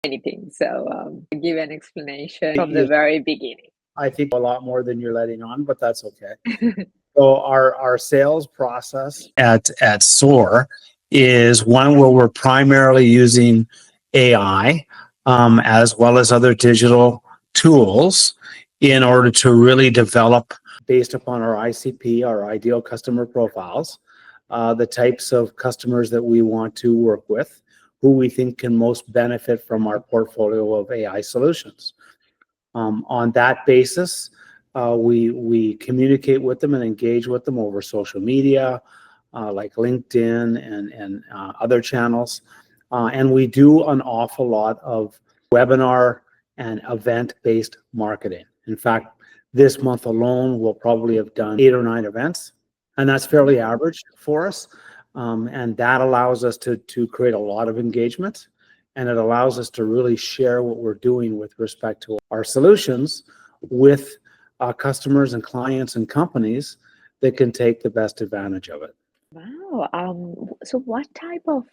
anything. So give an explanation from the very beginning. I think a lot more than you're letting on, but that's okay. So our sales process at SOAR is one where we're primarily using AI as well as other digital tools in order to really develop based upon our ICP, our ideal customer profiles, the types of customers that we want to work with, who we think can most benefit from our portfolio of AI solutions. On that basis, we communicate with them and engage with them over social media, like LinkedIn and other channels. And we do an awful lot of webinar and event-based marketing. In fact, this month alone, we'll probably have done 8 or 9 events, and that's fairly average for us. And that allows us to create a lot of engagement, and it allows us to really share what we're doing with respect to our solutions with customers and clients and companies that can take the best advantage of it. Wow. So what type of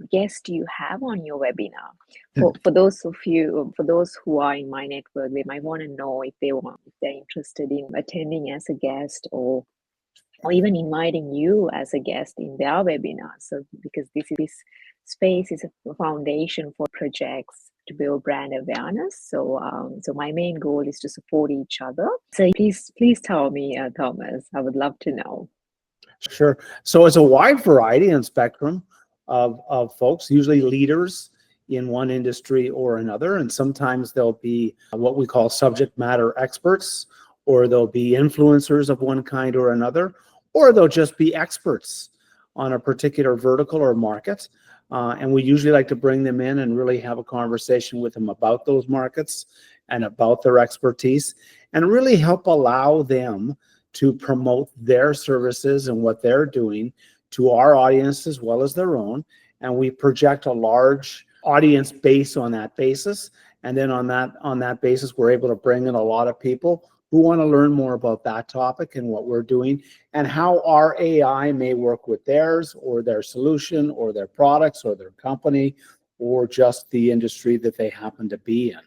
guests do you have on your webinar? For those who are in my network, they might want to know if they're interested in attending as a guest or even inviting you as a guest in their webinar. So because this space is a foundation for projects to build brand awareness. So my main goal is to support each other. So please tell me, Thomas, I would love to know. Sure. So it's a wide variety and spectrum of folks, usually leaders in one industry or another. And sometimes there'll be what we call subject matter experts, or there'll be influencers of one kind or another, or they'll just be experts on a particular vertical or market. And we usually like to bring them in and really have a conversation with them about those markets and about their expertise, and really help allow them to promote their services and what they're doing to our audience as well as their own. And we project a large audience base on that basis. And then on that basis, we're able to bring in a lot of people who want to learn more about that topic and what we're doing and how our AI may work with theirs or their solution or their products or their company or just the industry that they happen to be in.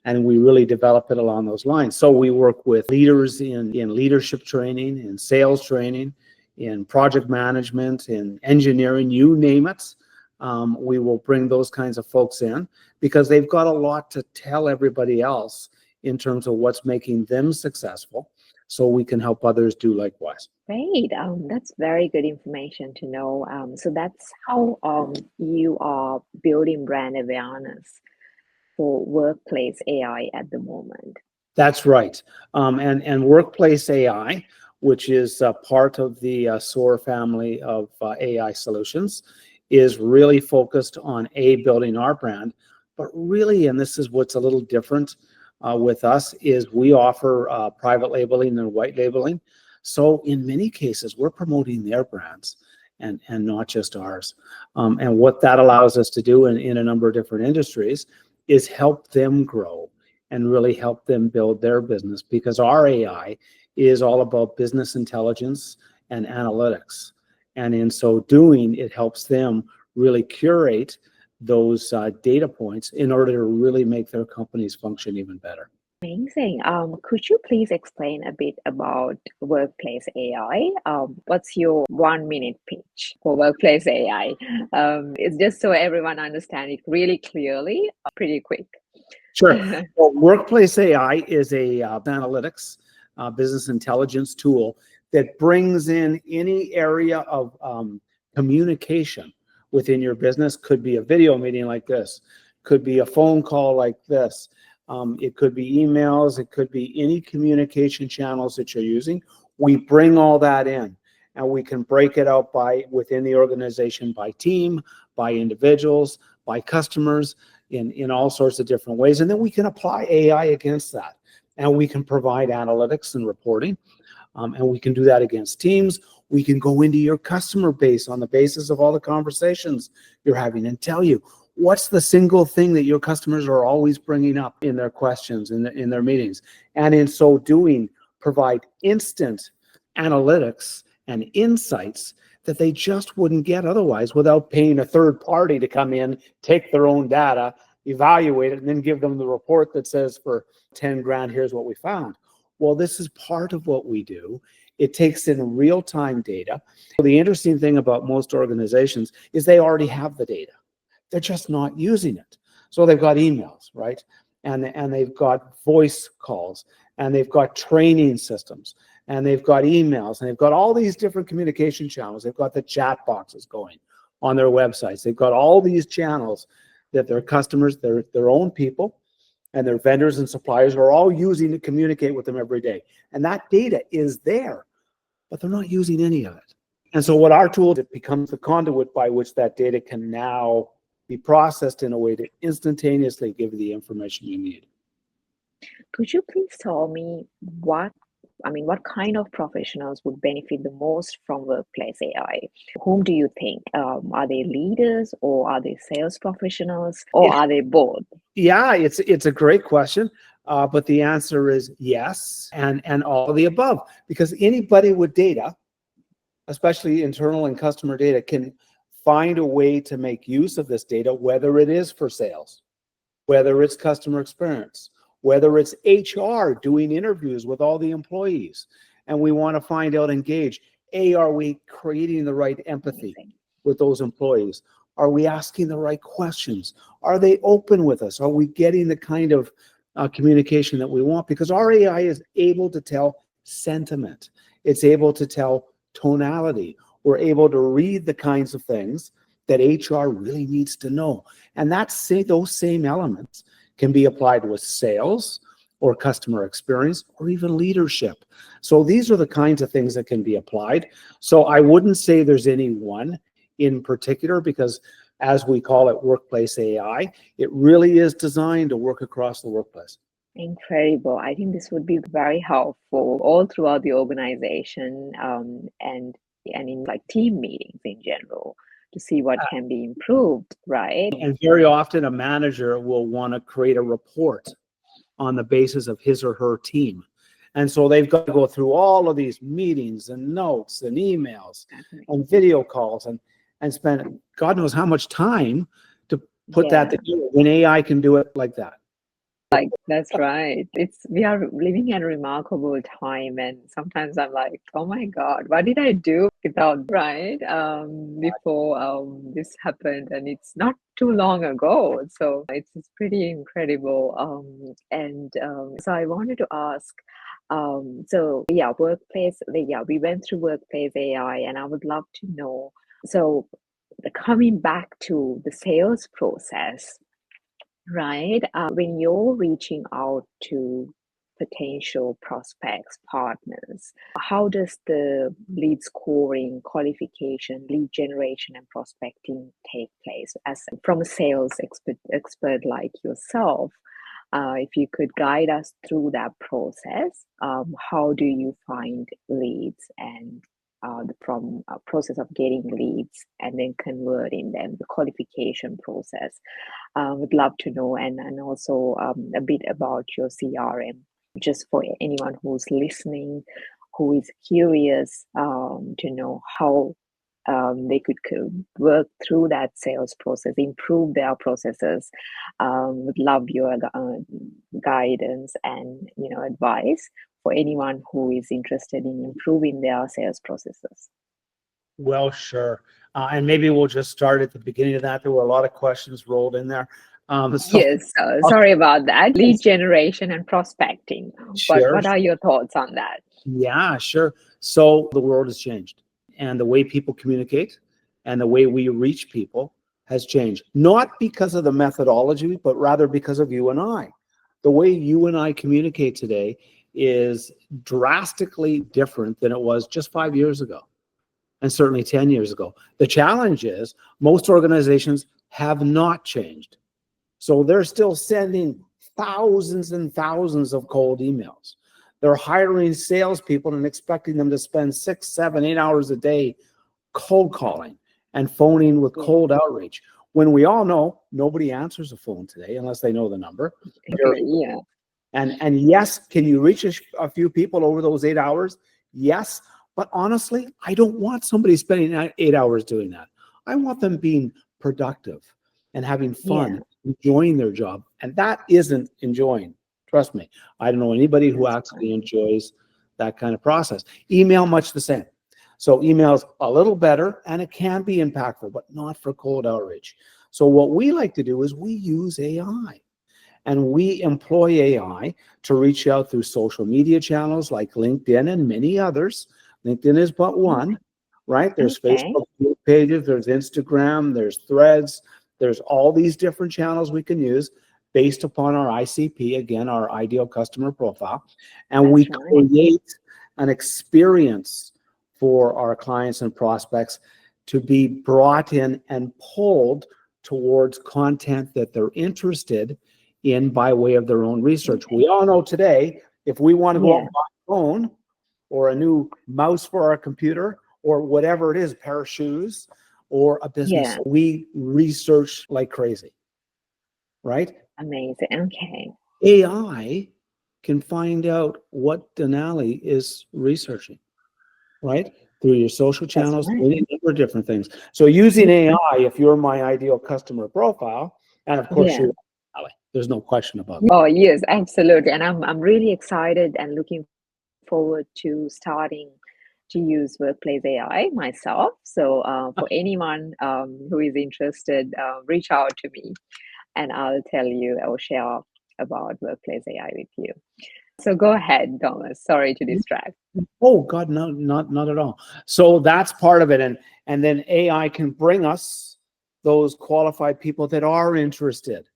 And we really develop it along those lines. So we work with leaders in leadership training, in sales training, in project management, in engineering, you name it. We will bring those kinds of folks in because they've got a lot to tell everybody else in terms of what's making them successful, so we can help others do likewise. Great. That's very good information to know. So that's how you are building brand awareness for workplace AI at the moment. That's right. And workplace AI, which is part of the SOAR family of AI solutions, is really focused on building our brand. But really, and this is what's a little different with us, is we offer private labeling and white labeling. So in many cases, we're promoting their brands and not just ours. And what that allows us to do in a number of different industries is help them grow and really help them build their business, because our AI is all about business intelligence and analytics. And in so doing, it helps them really curate those data points in order to really make their companies function even better. Amazing. Could you please explain a bit about workplace AI? What's your 1-minute pitch for workplace AI? It's just so everyone understands it really clearly, pretty quick. Sure. Well, workplace AI is a analytics, business intelligence tool that brings in any area of communication within your business. Could be a video meeting like this, could be a phone call like this. It could be emails, it could be any communication channels that you're using. We bring all that in, and we can break it out within the organization, by team, by individuals, by customers, in all sorts of different ways. And then we can apply AI against that, and we can provide analytics and reporting, and we can do that against teams. We can go into your customer base on the basis of all the conversations you're having and tell you, what's the single thing that your customers are always bringing up in their questions, in their meetings? And in so doing, provide instant analytics and insights that they just wouldn't get otherwise without paying a third party to come in, take their own data, evaluate it, and then give them the report that says for 10 grand, here's what we found. Well, this is part of what we do. It takes in real-time data. The interesting thing about most organizations is they already have the data. They're just not using it. So they've got emails, right? And they've got voice calls, and they've got training systems, and they've got emails, and they've got all these different communication channels. They've got the chat boxes going on their websites. They've got all these channels that their customers, their own people, and their vendors and suppliers are all using to communicate with them every day. And that data is there, but they're not using any of it. And so what our tool, it becomes the conduit by which that data can now be processed in a way to instantaneously give you the information you need. Could you please tell me what kind of professionals would benefit the most from workplace AI? Whom do you think? Are they leaders, or are they sales professionals, or are they both? Yeah, it's a great question, but the answer is yes, and all of the above, because anybody with data, especially internal and customer data, can find a way to make use of this data, whether it is for sales, whether it's customer experience, whether it's HR doing interviews with all the employees, and we want to find out, engage, are we creating the right empathy with those employees? Are we asking the right questions? Are they open with us? Are we getting the kind of communication that we want? Because our AI is able to tell sentiment. It's able to tell tonality. We're able to read the kinds of things that HR really needs to know. And those same elements can be applied with sales or customer experience or even leadership. So these are the kinds of things that can be applied. So I wouldn't say there's any one in particular, because as we call it, workplace AI, it really is designed to work across the workplace. Incredible. I think this would be very helpful all throughout the organization, and in like team meetings in general, to see what can be improved, right? And very often a manager will want to create a report on the basis of his or her team. And so they've got to go through all of these meetings and notes and emails and video calls and spend God knows how much time to put that together, when AI can do it like that. Like, that's right. We are living in a remarkable time, and sometimes I'm like, oh my God, what did I do without, right? Before this happened, and it's not too long ago. So it's pretty incredible. So I wanted to ask, we went through workplace AI, and I would love to know, so coming back to the sales process, right? When you're reaching out to potential prospects, partners, how does the lead scoring, qualification, lead generation, and prospecting take place? As from a sales expert like yourself, if you could guide us through that process, how do you find leads, and from a process of getting leads and then converting them, the qualification process? Would love to know, and also a bit about your CRM, just for anyone who's listening, who is curious to know how they could work through that sales process, improve their processes. Would love your guidance and advice for anyone who is interested in improving their sales processes. Well, sure. And maybe we'll just start at the beginning of that. There were a lot of questions rolled in there. Yes, sorry about that. Lead generation and prospecting. Sure. What are your thoughts on that? Yeah, sure. So the world has changed, and the way people communicate and the way we reach people has changed, not because of the methodology, but rather because of you and I. The way you and I communicate today is drastically different than it was just 5 years ago, and certainly 10 years ago. The challenge is most organizations have not changed. So they're still sending thousands and thousands of cold emails. They're hiring salespeople and expecting them to spend 6, 7, 8 hours a day cold calling and phoning with cold outreach, when we all know nobody answers the phone today unless they know the number. Yeah. And yes, can you reach a few people over those 8 hours? Yes. But honestly, I don't want somebody spending 8 hours doing that. I want them being productive and having fun enjoying their job. And that isn't enjoying. Trust me. I don't know anybody who That's actually enjoys that kind of process. Email, much the same. So email's a little better and it can be impactful, but not for cold outreach. So what we like to do is we use AI. And we employ AI to reach out through social media channels like LinkedIn and many others. LinkedIn is but one, right? There's okay. Facebook pages, there's Instagram, there's Threads, there's all these different channels we can use based upon our ICP, again, our ideal customer profile. And we That's right. create an experience for our clients and prospects to be brought in and pulled towards content that they're interested in by way of their own research. We all know today, if we want to go out Yeah, and buy a phone or a new mouse for our computer or whatever it is, a pair of shoes or a business, yeah, we research like crazy, right? amazing. Okay, AI can find out what Denali is researching, right? Through your social that's channels, right. any number of different things. So using AI, if you're my ideal customer profile, and of course Yeah. you are, there's no question about that. Oh, yes, absolutely. And I'm really excited and looking forward to starting to use Workplace AI myself. So, for anyone who is interested, reach out to me and I'll tell you or share about Workplace AI with you. So, go ahead, Thomas. Sorry to distract. Oh God, no, not at all. So that's part of it, and then AI can bring us those qualified people that are interested.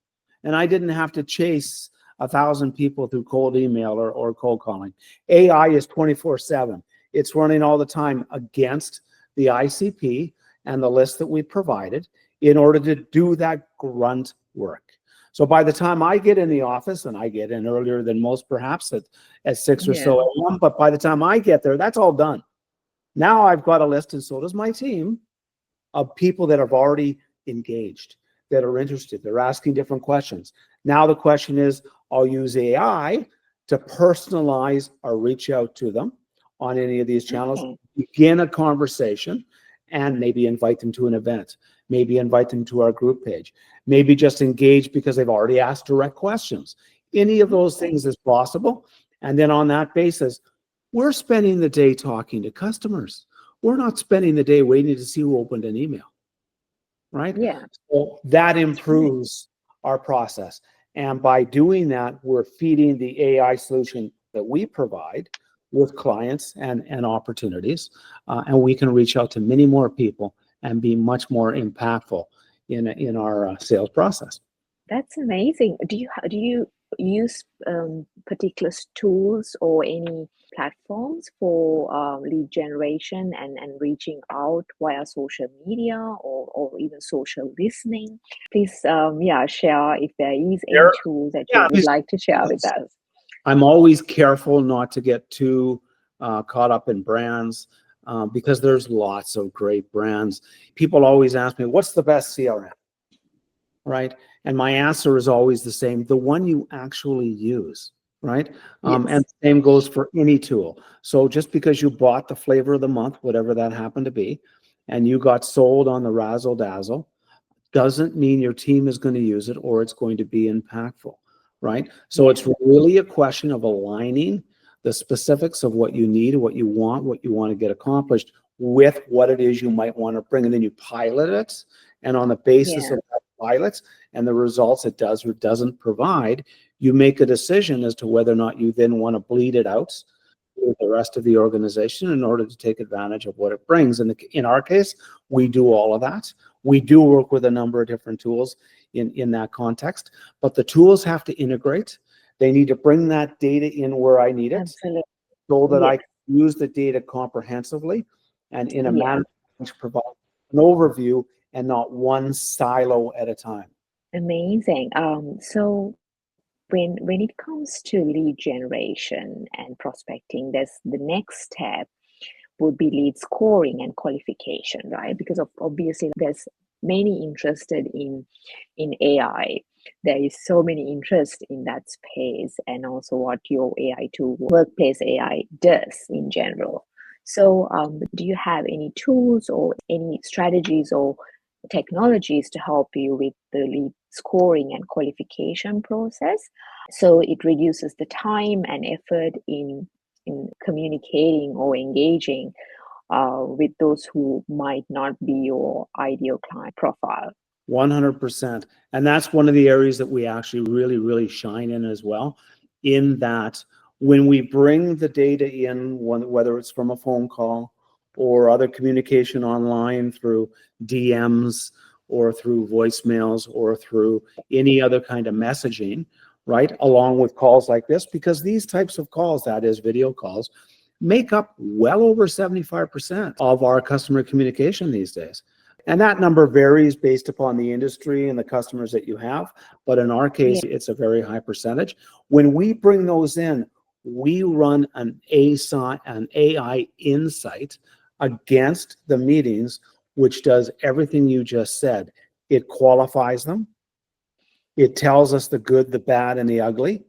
And I didn't have to chase 1,000 people through cold email or cold calling. AI is 24/7. It's running all the time against the ICP and the list that we provided in order to do that grunt work. So by the time I get in the office, and I get in earlier than most, perhaps at 6 or Yeah, so a.m., but by the time I get there, that's all done. Now I've got a list, and so does my team, of people that have already engaged, that are interested. They're asking different questions. Now the question is, I'll use AI to personalize or reach out to them on any of these channels, okay. begin a conversation, and maybe invite them to an event, maybe invite them to our group page, maybe just engage because they've already asked direct questions. Any of those Okay. things is possible. And then on that basis, we're spending the day talking to customers. We're not spending the day waiting to see who opened an email, right? Yeah, So that that's right. improves our process. And by doing that, we're feeding the AI solution that we provide with clients and opportunities. And we can reach out to many more people and be much more impactful in our sales process. That's amazing. Do you use particular tools or any platforms for lead generation and reaching out via social media or even social listening? Please, yeah, share if there is any There, tool that you yeah, would like to share with us. I'm always careful not to get too caught up in brands because there's lots of great brands. People always ask me, what's the best CRM? Right? And my answer is always the same, the one you actually use, right? And Yes. the same goes for any tool. So just because you bought the flavor of the month, whatever that happened to be, and you got sold on the razzle dazzle, doesn't mean your team is going to use it or it's going to be impactful, right? So Yeah. it's really a question of aligning the specifics of what you need, what you want to get accomplished with what it is you might want to bring. And then you pilot it. And on the basis Yeah. of that pilot and the results it does or doesn't provide, you make a decision as to whether or not you then want to bleed it out with the rest of the organization in order to take advantage of what it brings. And in our case, we do all of that. We do work with a number of different tools in that context, but the tools have to integrate. They need to bring that data in where I need it Absolutely. so that Yes. I can use the data comprehensively and in a Yeah. manner which provides an overview and not one silo at a time. Amazing. So when it comes to lead generation and prospecting, there's the next step would be lead scoring and qualification, right? Because obviously there's many interested in AI. There is so many interest in that space and also what your AI tool, Workplace AI, does in general. So, do you have any tools or any strategies or technologies to help you with the lead scoring and qualification process. So it reduces the time and effort in communicating or engaging with those who might not be your ideal client profile. 100%. And that's one of the areas that we actually really, really shine in as well, in that when we bring the data in, whether it's from a phone call or other communication online through DMs or through voicemails or through any other kind of messaging, right, along with calls like this, because these types of calls, that is video calls, make up well over 75% of our customer communication these days. And that number varies based upon the industry and the customers that you have. But in our case, it's a very high percentage. When we bring those in, we run an AI insight against the meetings, which does everything you just said. It qualifies them. It tells us the good, the bad, and the ugly.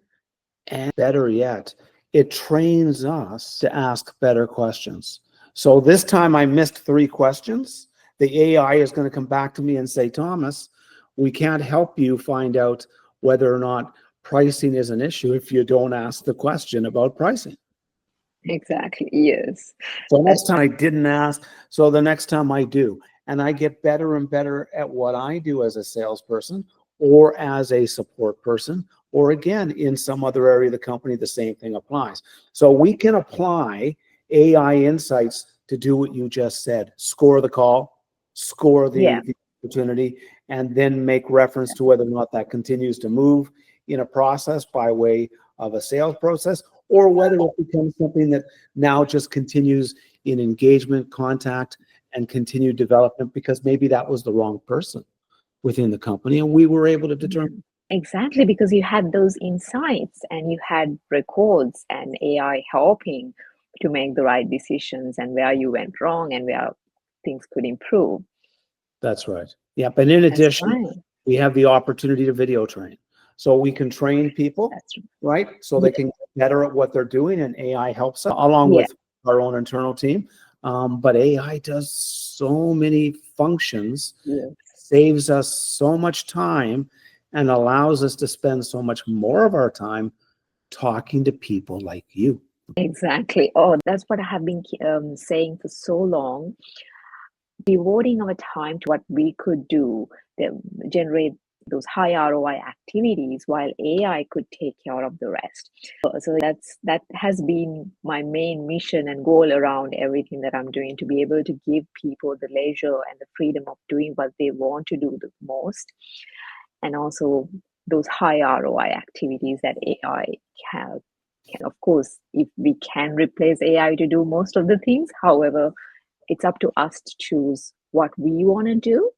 And better yet, it trains us to ask better questions. So this time I missed 3 questions. The AI is going to come back to me and say, Thomas, we can't help you find out whether or not pricing is an issue if you don't ask the question about pricing. Exactly, yes. So next time I didn't ask, so the next time I do. And I get better and better at what I do as a salesperson or as a support person, or again, in some other area of the company, the same thing applies. So we can apply AI insights to do what you just said, score the call, score the opportunity, and then make reference to whether or not that continues to move in a process by way of a sales process, or whether it becomes something that now just continues in engagement, contact, and continued development, because maybe that was the wrong person within the company, and we were able to determine. Exactly, because you had those insights and you had records and AI helping to make the right decisions and where you went wrong and where things could improve. That's right. Yeah, but in addition, we have the opportunity to video train. So we can train people, right? So they can get better at what they're doing, and AI helps us along with our own internal team. But AI does so many functions, saves us so much time, and allows us to spend so much more of our time talking to people like you. Exactly. Oh, that's what I have been saying for so long. Devoting our time to what we could do that generate those high ROI activities, while AI could take care of the rest. So that has been my main mission and goal around everything that I'm doing, to be able to give people the leisure and the freedom of doing what they want to do the most, and also those high ROI activities that AI can. Of course, if we can replace AI to do most of the things, however, it's up to us to choose what we want to do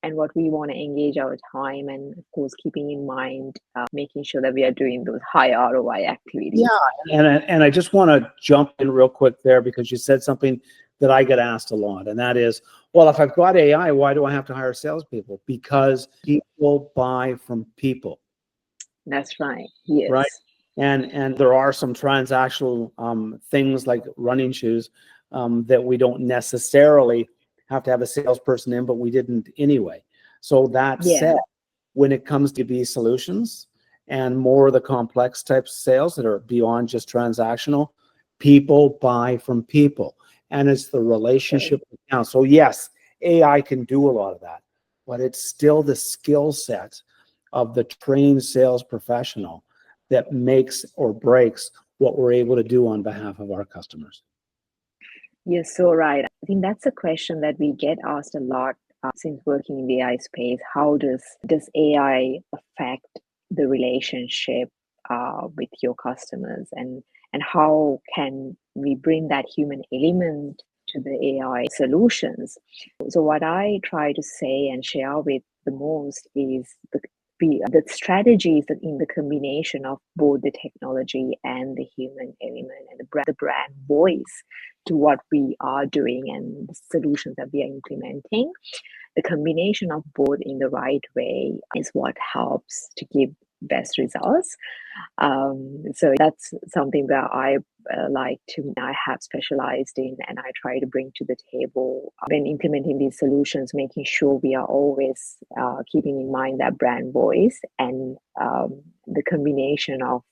and what we want to engage our time, and of course keeping in mind making sure that we are doing those high ROI activities. Yeah, and I just want to jump in real quick there, because you said something that I get asked a lot, and that is, well, if I've got AI, why do I have to hire salespeople? Because people buy from people. That's right. Yes. Right. And there are some transactional things like running shoes that we don't necessarily have to have a salesperson in, but we didn't anyway. So that said, when it comes to B solutions and more of the complex types of sales that are beyond just transactional, people buy from people, and it's the relationship account. So yes, AI can do a lot of that, but it's still the skill set of the trained sales professional that makes or breaks what we're able to do on behalf of our customers. You're so right. I think that's a question that we get asked a lot since working in the AI space. How does AI affect the relationship with your customers, and how can we bring that human element to the AI solutions? So what I try to say and share with the most is the strategies that in the combination of both the technology and the human element and the brand voice to what we are doing and the solutions that we are implementing. The combination of both in the right way is what helps to give best results. So that's something that I I have specialized in, and I try to bring to the table when implementing these solutions, making sure we are always keeping in mind that brand voice and the combination of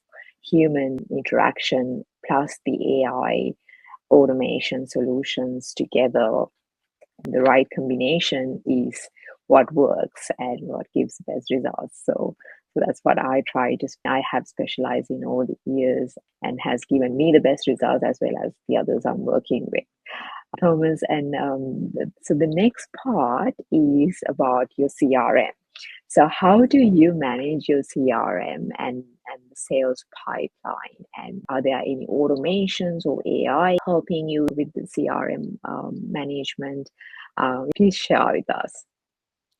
human interaction plus the AI automation solutions together. The right combination is what works and what gives the best results. So that's what I have specialized in all the years and has given me the best results as well as the others I'm working with. Thomas, and so the next part is about your CRM. So how do you manage your CRM and the sales pipeline? And are there any automations or AI helping you with the CRM management? Please share with us.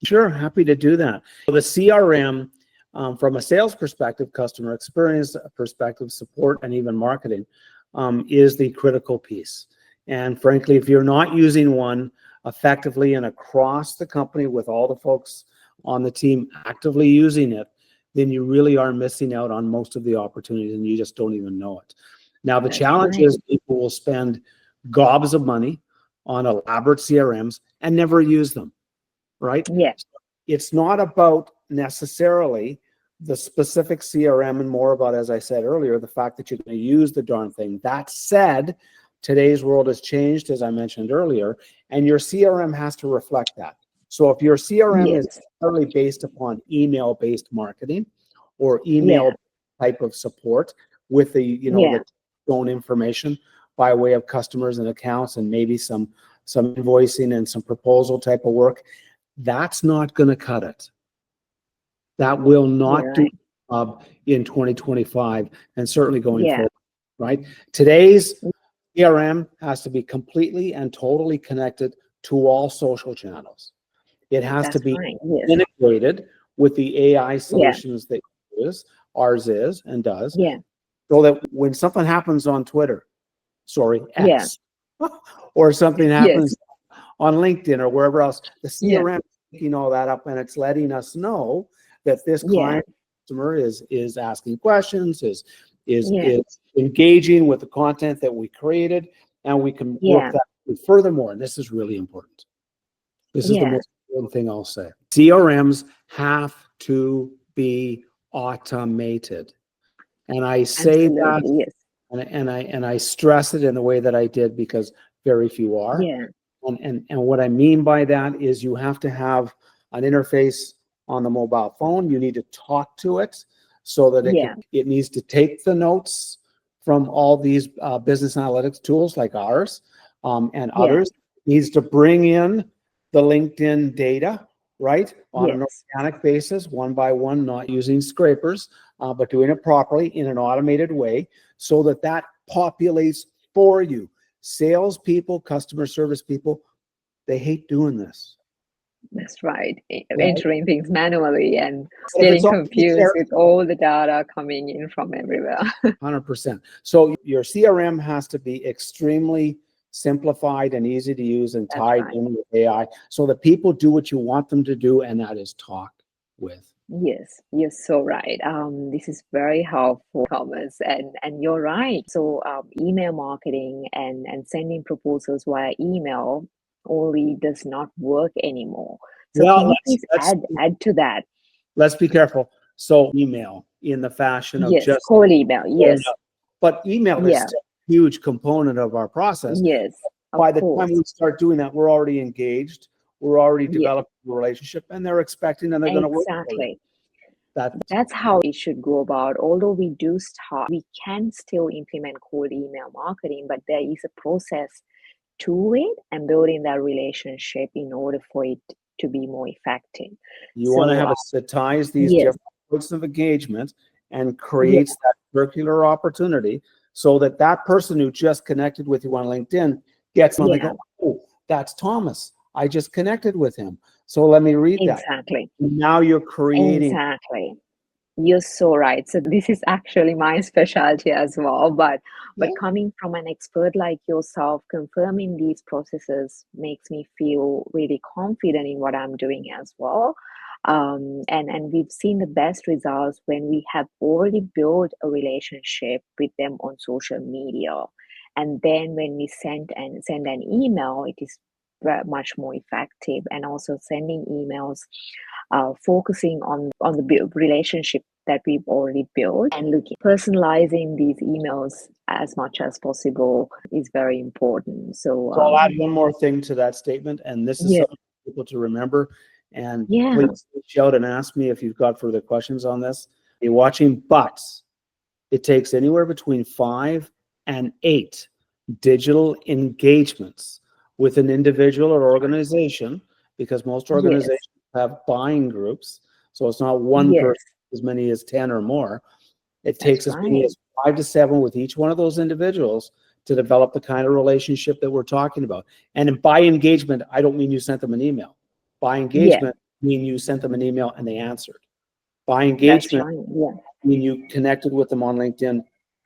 Sure, happy to do that. So the CRM, from a sales perspective, customer experience perspective, support, and even marketing, is the critical piece. And frankly, if you're not using one effectively and across the company with all the folks on the team actively using it, then you really are missing out on most of the opportunities and you just don't even know it. Now, the challenge is people will spend gobs of money on elaborate CRMs and never use them, right? Yeah. It's not about necessarily the specific CRM and more about, as I said earlier, the fact that you're going to use the darn thing. That said, today's world has changed, as I mentioned earlier, and your CRM has to reflect that. So if your CRM is entirely based upon email-based marketing or email type of support with the, the phone information by way of customers and accounts and maybe some invoicing and some proposal type of work, that's not going to cut it. That will not do the job in 2025 and certainly going forward, right? Today's CRM has to be completely and totally connected to all social channels. It has to be integrated with the AI solutions that you use, ours is and does, so that when something happens on Twitter, X, or something happens on LinkedIn or wherever else, the CRM is picking all that up and it's letting us know that this client customer is asking questions, is engaging with the content that we created, and we can work that furthermore. And this is really important. This is the most important thing I'll say. CRMs have to be automated. And I say that and I stress it in the way that I did because very few are. And what I mean by that is you have to have an interface on the mobile phone. You need to talk to it so that it needs to take the notes from all these business analytics tools like ours and others. It needs to bring in the LinkedIn data, right, on an organic basis, one by one, not using scrapers, but doing it properly in an automated way so that that populates for you. Salespeople, customer service people, they hate doing this. That's right. Entering things manually and getting confused with all the data coming in from everywhere. 100%. So your CRM has to be extremely simplified and easy to use and tied in with AI so that people do what you want them to do, and that is talk with. Yes, you're so right. This is very helpful, Thomas, and you're right. So email marketing and sending proposals via email only does not work anymore. So can you please add to that? Let's be careful. So email in the fashion of just cold email, but email is still a huge component of our process. By the time we start doing that, we're already engaged. We're already developing a relationship, and they're expecting and they're going to work. Exactly. That's how it should go about. Although we can still implement cold email marketing, but there is a process to it and building that relationship in order for it to be more effective. You want to have that ties these different points of engagement and creates that circular opportunity so that that person who just connected with you on LinkedIn gets on. They go, oh, that's Thomas. I just connected with him. So let me read that. Exactly. Now you're creating. Exactly. You're so right. So this is actually my specialty as well. But coming from an expert like yourself, confirming these processes makes me feel really confident in what I'm doing as well. And we've seen the best results when we have already built a relationship with them on social media. And then when we send an email, it is much more effective. And also sending emails, focusing on the relationship that we've already built, and looking personalizing these emails as much as possible is very important. So I'll add one more thing to that statement, and this is yeah, something for people to remember. And yeah, please reach out and ask me if you've got further questions on this. You're watching, but it takes anywhere between 5 and 8 digital engagements with an individual or organization, because most yes, organizations have buying groups. So it's not one yes, person, as many as 10 or more. It that's takes as many right. as 5 to 7 with each one of those individuals to develop the kind of relationship that we're talking about. And by engagement, I don't mean you sent them an email. By Yeah, engagement, I mean you sent them an email and they answered. By that's engagement, right. Yeah. I mean you connected with them on LinkedIn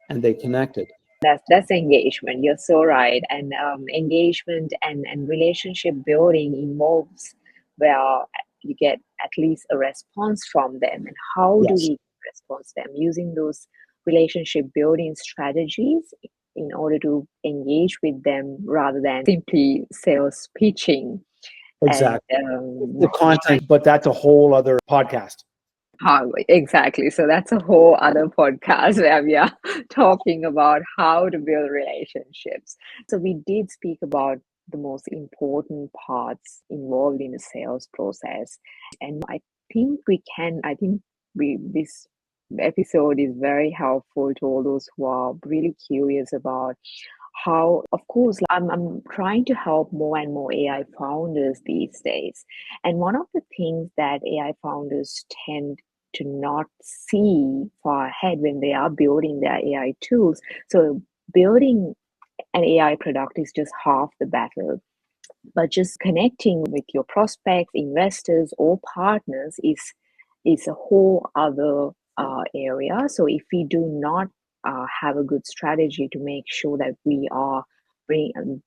and they connected. That's engagement. You're so right. And engagement and relationship building involves where you get at least a response from them. And how do Yes, we respond to them? Using those relationship building strategies in order to engage with them rather than simply sales pitching. And exactly. The content, but that's a whole other podcast. how exactly? So that's a whole other podcast where we are talking about how to build relationships. So we did speak about the most important parts involved in the sales process, and I think we this episode is very helpful to all those who are really curious about how, of course, I'm trying to help more and more AI founders these days. And one of the things that AI founders tend to not see far ahead when they are building their AI tools. So building an AI product is just half the battle. But just connecting with your prospects, investors, or partners is a whole other area. So if we do not have a good strategy to make sure that we are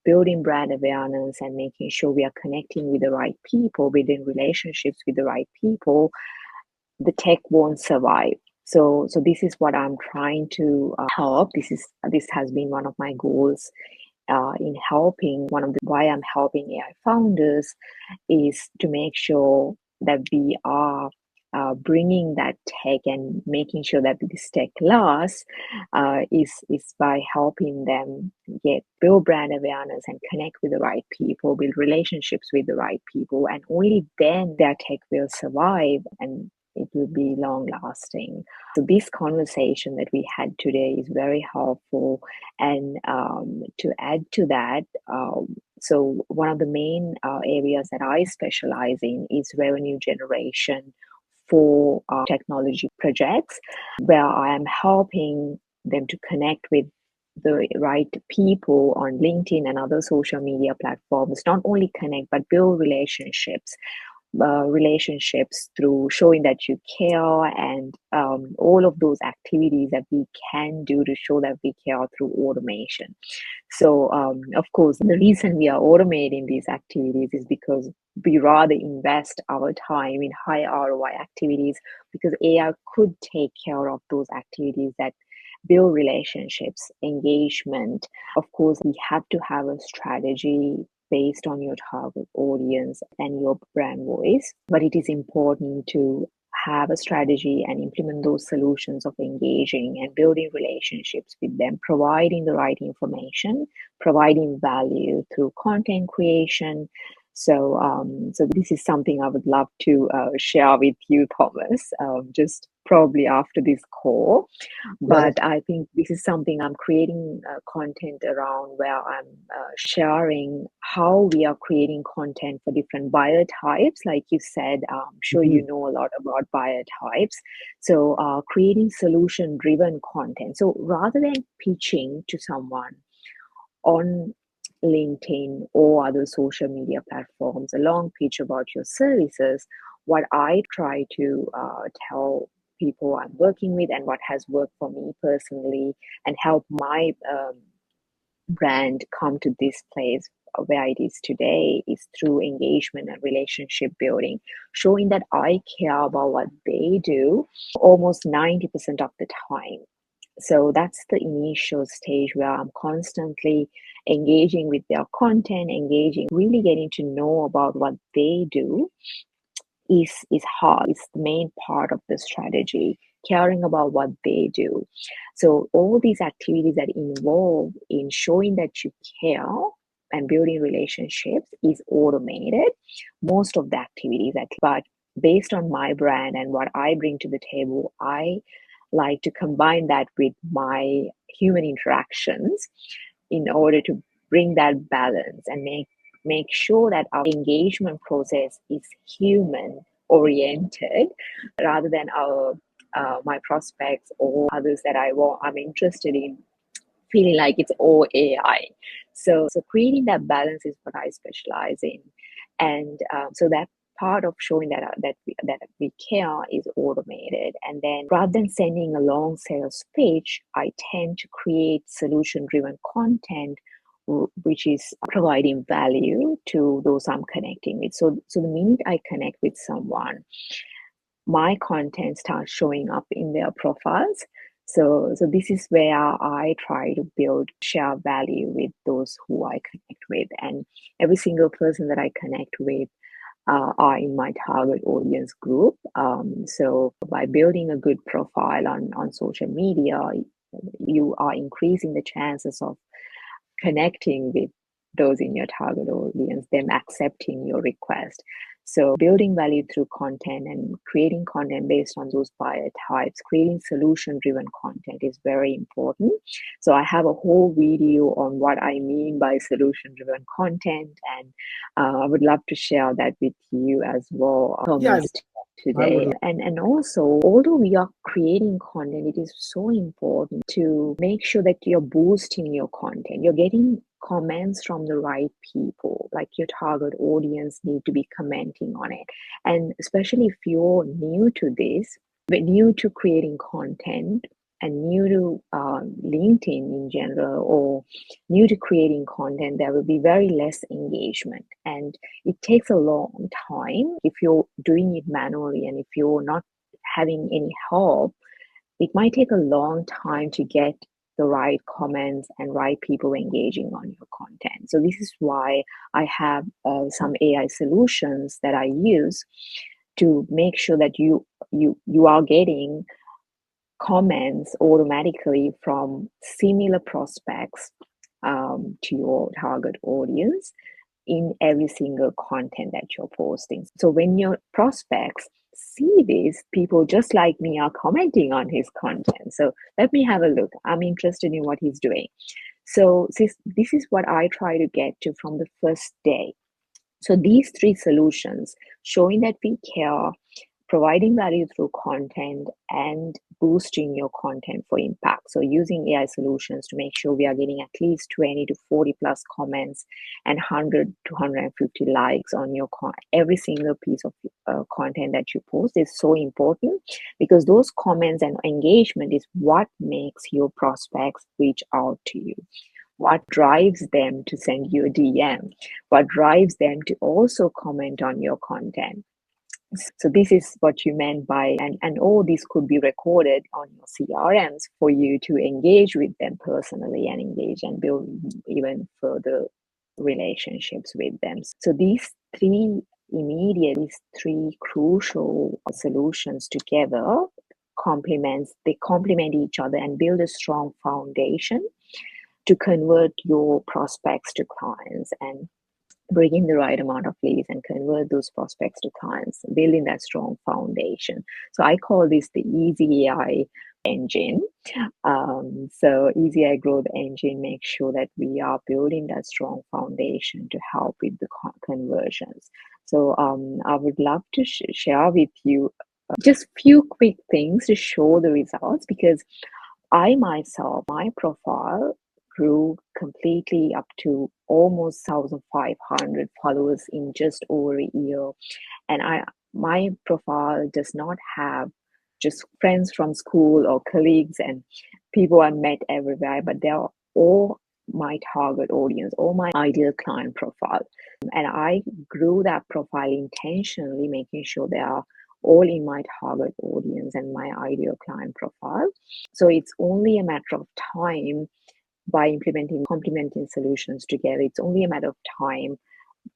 building brand awareness and making sure we are connecting with the right people, building relationships with the right people, the tech won't survive. So this is what I'm trying to help. This has been one of my goals in helping. One of the why I'm helping AI founders is to make sure that we are bringing that tech and making sure that this tech lasts, is by helping them build brand awareness and connect with the right people, build relationships with the right people, and only then their tech will survive and it will be long lasting. So this conversation that we had today is very helpful. And to add to that, so one of the main areas that I specialize in is revenue generation for technology projects, where I am helping them to connect with the right people on LinkedIn and other social media platforms. Not only connect, but build relationships through showing that you care, and all of those activities that we can do to show that we care through automation. So, of course, the reason we are automating these activities is because we rather invest our time in high ROI activities, because AI could take care of those activities that build relationships, engagement. Of course, we have to have a strategy based on your target audience and your brand voice, but it is important to have a strategy and implement those solutions of engaging and building relationships with them, providing the right information, providing value through content creation. So this is something I would love to share with you, Thomas, just probably after this call. Right. But I think this is something I'm creating content around, where I'm sharing how we are creating content for different buyer types. Like you said, I'm sure you Mhm. know a lot about buyer types. So creating solution driven content. So rather than pitching to someone on LinkedIn or other social media platforms, a long pitch about your services, what I try to tell people I'm working with and what has worked for me personally and help my brand come to this place where it is today is through engagement and relationship building, showing that I care about what they do almost 90% of the time. So that's the initial stage where I'm constantly engaging with their content, engaging, really getting to know about what they do is hard. It's the main part of the strategy, caring about what they do. So all these activities that involve in showing that you care and building relationships is automated. Most of the activities, but based on my brand and what I bring to the table, I like to combine that with my human interactions in order to bring that balance and make sure that our engagement process is human oriented rather than our my prospects or others that I'm interested in feeling like it's all AI. So creating that balance is what I specialize in, and so that part of showing that we care is automated. And then rather than sending a long sales pitch, I tend to create solution driven content which is providing value to those I'm connecting with. So the minute I connect with someone, my content starts showing up in their profiles. So this is where I try to share value with those who I connect with. And every single person that I connect with are in my target audience group. So by building a good profile on social media, you are increasing the chances of connecting with those in your target audience, them accepting your request. So building value through content and creating content based on those buyer types, creating solution-driven content is very important. So I have a whole video on what I mean by solution-driven content, and I would love to share that with you as well, Thomas, today. And also, although we are creating content, it is so important to make sure that you're boosting your content. You're getting comments from the right people, like your target audience need to be commenting on it. And especially if you're new to this, but new to creating content and new to LinkedIn in general, or new to creating content, there will be very less engagement. And it takes a long time if you're doing it manually, and if you're not having any help, it might take a long time to get the right comments and right people engaging on your content. So this is why I have some AI solutions that I use to make sure that you are getting comments automatically from similar prospects to your target audience in every single content that you're posting. So when your prospects see this, people just like me are commenting on his content. So let me have a look. I'm interested in what he's doing. So this is what I try to get to from the first day. So these three solutions, showing that we care, providing value through content, and boosting your content for impact. So using AI solutions to make sure we are getting at least 20 to 40 plus comments and 100 to 150 likes on your every single piece of content that you post is so important, because those comments and engagement is what makes your prospects reach out to you. What drives them to send you a DM? What drives them to also comment on your content? So this is what you meant by, and all this could be recorded on your CRMs for you to engage with them personally and engage and build even further relationships with them. So these three crucial solutions together they complement each other and build a strong foundation to convert your prospects to clients and bring in the right amount of leads and convert those prospects to clients, building that strong foundation. So I call this the Easy AI engine. So Easy AI growth engine makes sure that we are building that strong foundation to help with the conversions. So I would love to share with you just few quick things to show the results, because I myself, my profile grew completely up to almost 1,500 followers in just over a year. And my profile does not have just friends from school or colleagues and people I met everywhere, but they are all my target audience or my ideal client profile. And I grew that profile intentionally, making sure they are all in my target audience and my ideal client profile. So it's only a matter of time by implementing complementing solutions together. It's only a matter of time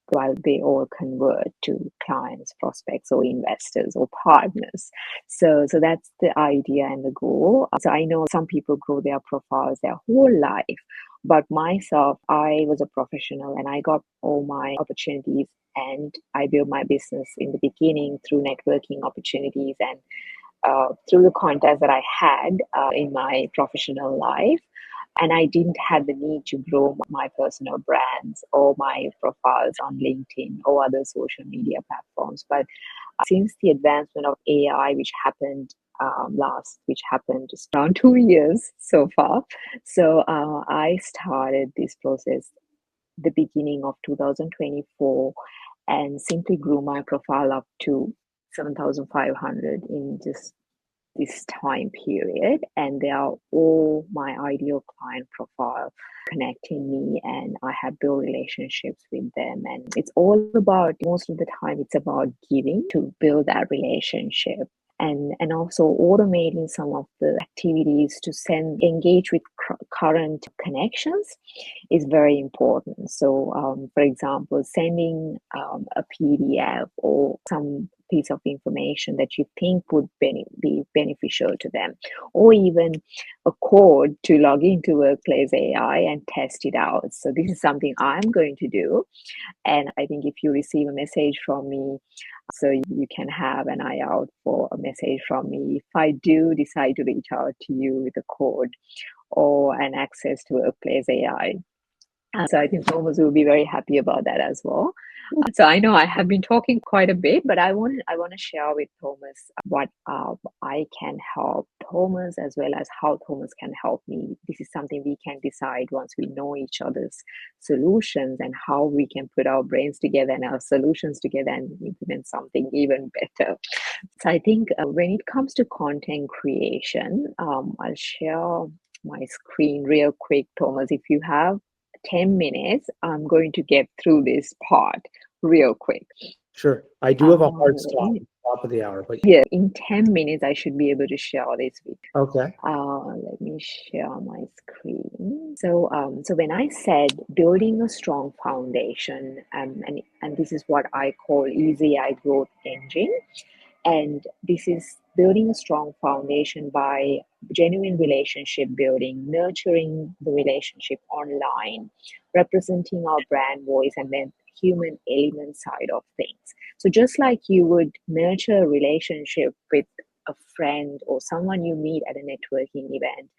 while they all convert to clients, prospects, or investors or partners. So that's the idea and the goal. So I know some people grow their profiles their whole life, but myself, I was a professional and I got all my opportunities and I built my business in the beginning through networking opportunities and through the contacts that I had in my professional life. And I didn't have the need to grow my personal brands or my profiles on LinkedIn or other social media platforms. But since the advancement of AI, which happened just around 2 years so far, so I started this process the beginning of 2024 and simply grew my profile up to 7,500 in just this time period, and they are all my ideal client profile connecting me, and I have built relationships with them. And it's all about, most of the time it's about giving to build that relationship, and also automating some of the activities to engage with current connections is very important. So for example, sending a PDF or some piece of information that you think would be beneficial to them, or even a code to log into Workplace AI and test it out. So this is something I'm going to do. And I think if you receive a message from me, so you can have an eye out for a message from me if I do decide to reach out to you with a code or an access to Workplace AI. So I think Thomas will be very happy about that as well. So I know I have been talking quite a bit, but I want to share with Thomas what I can help Thomas, as well as how Thomas can help me. This is something we can decide once we know each other's solutions and how we can put our brains together and our solutions together and implement something even better. So I think when it comes to content creation, I'll share my screen real quick, Thomas. If you have 10 minutes, I'm going to get through this part real quick. Sure. I do have a hard stop at the top of the hour, but yeah, in 10 minutes, I should be able to share this with you. Okay. Let me share my screen. So when I said building a strong foundation, and this is what I call Easy AI Growth Engine. And this is building a strong foundation by genuine relationship building, nurturing the relationship online, representing our brand voice, and then human element side of things. So just like you would nurture a relationship with a friend or someone you meet at a networking event,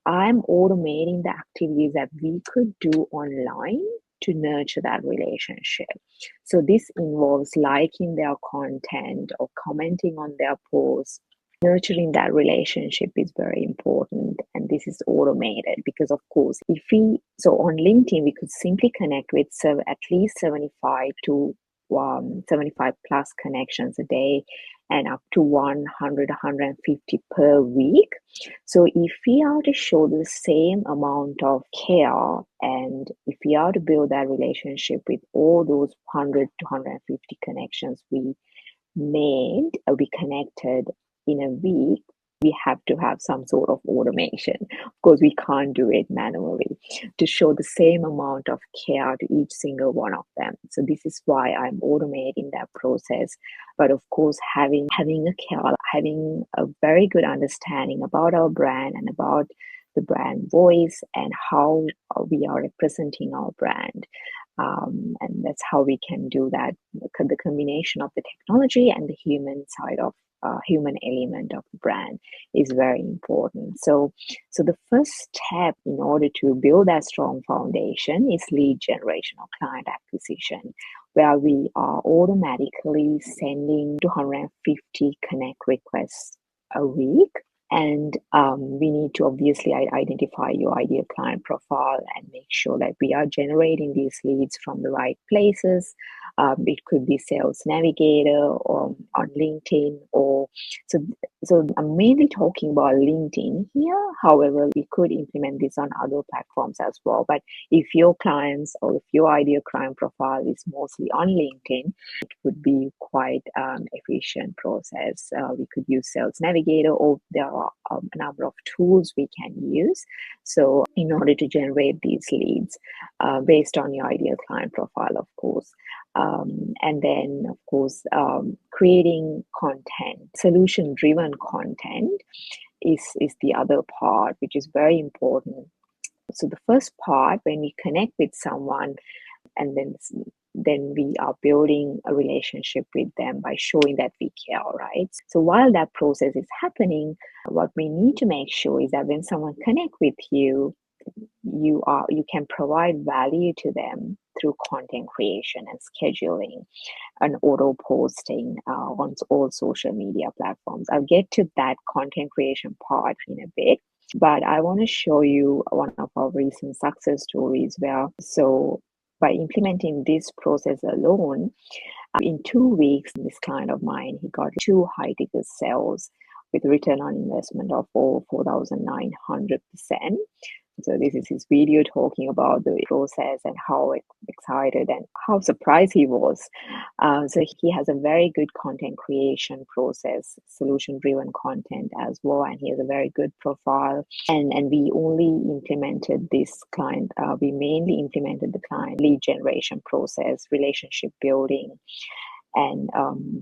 I'm automating the activities that we could do online to nurture that relationship. So this involves liking their content or commenting on their posts. Nurturing that relationship is very important, and this is automated because, of course, on LinkedIn, we could simply connect with at least 75 to 75 plus connections a day and up to 100, 150 per week. So if we are to show the same amount of care, and if we are to build that relationship with all those 100 to 150 connections we connected in a week, we have to have some sort of automation. Of course, we can't do it manually to show the same amount of care to each single one of them. So this is why I'm automating that process. But of course, having a very good understanding about our brand and about the brand voice and how we are representing our brand. And that's how we can do that. The combination of the technology and the human side of human element of the brand is very important. So the first step in order to build that strong foundation is lead generation or client acquisition, where we are automatically sending 250 connect requests a week. And we need to obviously identify your ideal client profile and make sure that we are generating these leads from the right places. It could be Sales Navigator or on LinkedIn, or so I'm mainly talking about LinkedIn here. However, we could implement this on other platforms as well. But if your clients or if your ideal client profile is mostly on LinkedIn, it would be quite efficient process. We could use Sales Navigator, or there are a number of tools we can use. So in order to generate these leads based on your ideal client profile, of course. And then, of course, creating content, solution-driven content is the other part, which is very important. So the first part, when we connect with someone, and then we are building a relationship with them by showing that we care, right? So while that process is happening, what we need to make sure is that when someone connect with you, you can provide value to them through content creation and scheduling and auto posting on all social media platforms. I'll get to that content creation part in a bit, but I want to show you one of our recent success stories where, so by implementing this process alone, in 2 weeks, this client of mine, he got 2 high-ticket sales with return on investment of 4,900%. So this is his video talking about the process and how excited and how surprised he was. So he has a very good content creation process, solution-driven content as well, and he has a very good profile. And we only implemented this client, we mainly implemented the client lead generation process, relationship building, and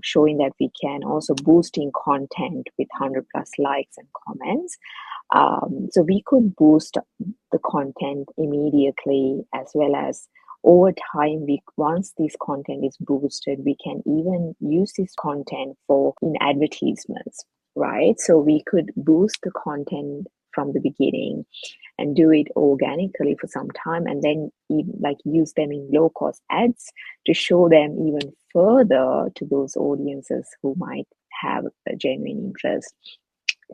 showing that we can also boosting content with 100 plus likes and comments. So we could boost the content immediately, as well as over time, once this content is boosted, we can even use this content in advertisements, right? So we could boost the content from the beginning and do it organically for some time, and then use them in low cost ads to show them even further to those audiences who might have a genuine interest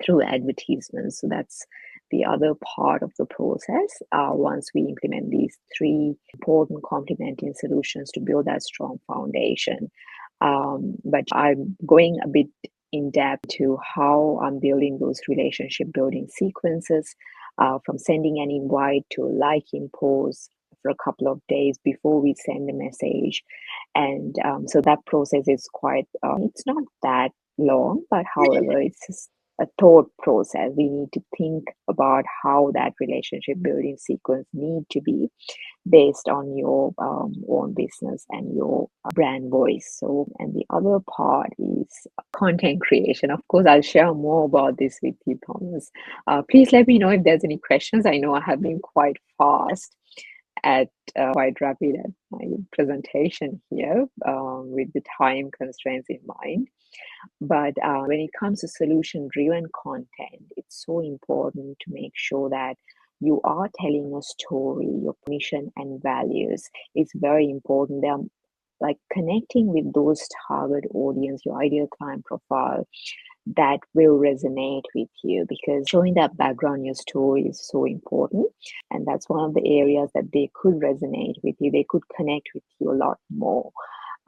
through advertisements. So that's the other part of the process once we implement these 3 important complementing solutions to build that strong foundation. But I'm going a bit in depth to how I'm building those relationship building sequences, from sending an invite to liking posts for a couple of days before we send the message. And so that process is quite, it's not that long, but however, it's just a thought process. We need to think about how that relationship building sequence need to be based on your own business and your brand voice. So, and the other part is content creation. Of course, I'll share more about this with you, Thomas. Please let me know if there's any questions. I know I have been quite fast quite rapid at my presentation here with the time constraints in mind. But when it comes to solution-driven content, it's so important to make sure that you are telling a story. Your mission and values is very important. They're like connecting with those target audience, your ideal client profile, that will resonate with you, because showing that background, your story is so important. And that's one of the areas that they could resonate with you. They could connect with you a lot more.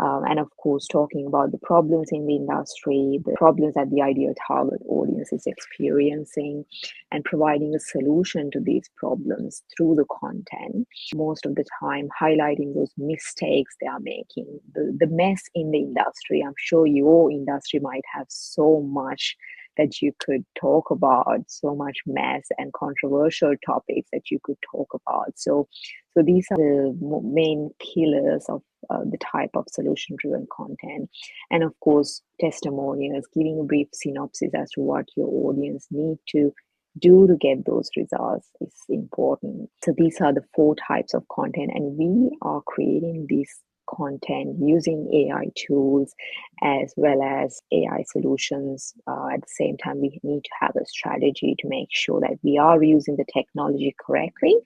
And of course, talking about the problems in the industry, the problems that the ideal target audience is experiencing, and providing a solution to these problems through the content. Most of the time, highlighting those mistakes they are making, the mess in the industry. I'm sure your industry might have so much that you could talk about, so much mess and controversial topics that you could talk about. So these are the main pillars of the type of solution-driven content. And of course, testimonials, giving a brief synopsis as to what your audience need to do to get those results is important. So these are the 4 types of content, and we are creating this content using AI tools as well as AI solutions. At the same time, we need to have a strategy to make sure that we are using the technology correctly.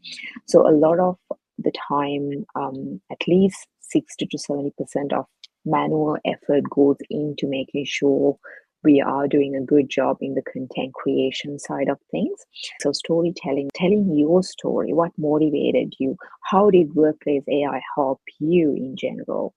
So a lot of the time, at least 60 to 70% of manual effort goes into making sure we are doing a good job in the content creation side of things. So storytelling, telling your story, what motivated you, how did workplace AI help you in general,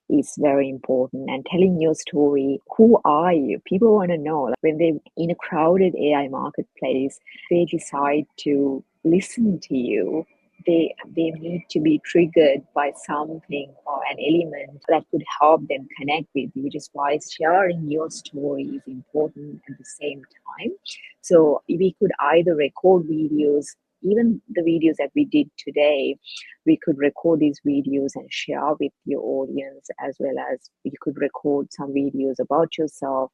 is very important. And telling your story, who are you? People want to know. Like when they're in a crowded AI marketplace, they decide to listen to you. They need to be triggered by something or an element that could help them connect with you, which is why sharing your story is important at the same time. So we could either record videos, even the videos that we did today, we could record these videos and share with your audience, as well as you could record some videos about yourself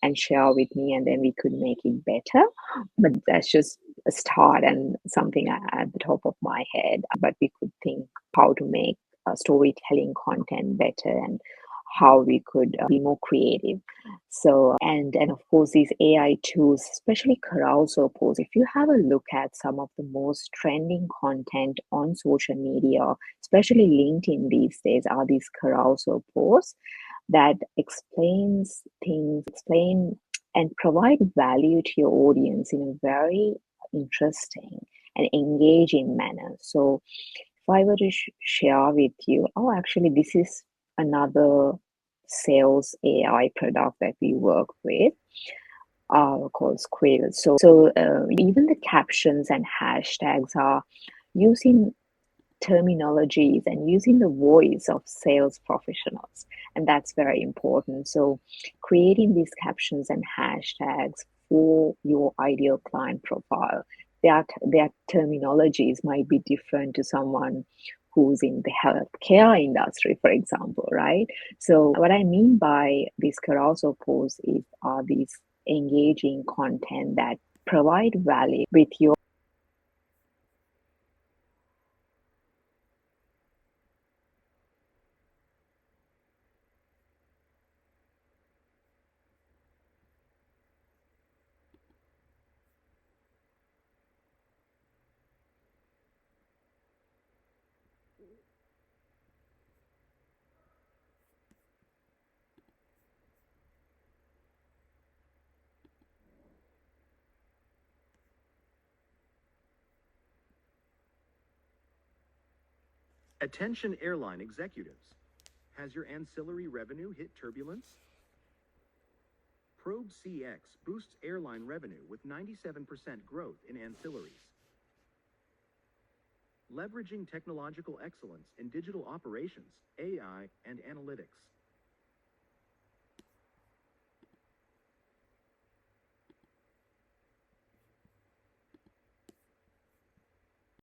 and share with me, and then we could make it better. But that's just a start and something at the top of my head. But we could think how to make storytelling content better and how we could be more creative. So, and of course, these AI tools, especially carousel posts, if you have a look at some of the most trending content on social media, especially LinkedIn these days, are these carousel posts that explain and provide value to your audience in a very interesting and engaging manner. So if I were to share with you, oh, actually, this is another sales AI product that we work with, called Square. So even the captions and hashtags are using terminologies and using the voice of sales professionals, and that's very important. So creating these captions and hashtags for your ideal client profile, their terminologies might be different to someone who's in the healthcare industry, for example, right? So what I mean by these carousel posts are these engaging content that provide value with your Attention airline executives. Has your ancillary revenue hit turbulence? Probe CX boosts airline revenue with 97% growth in ancillaries. Leveraging technological excellence in digital operations, AI, and analytics.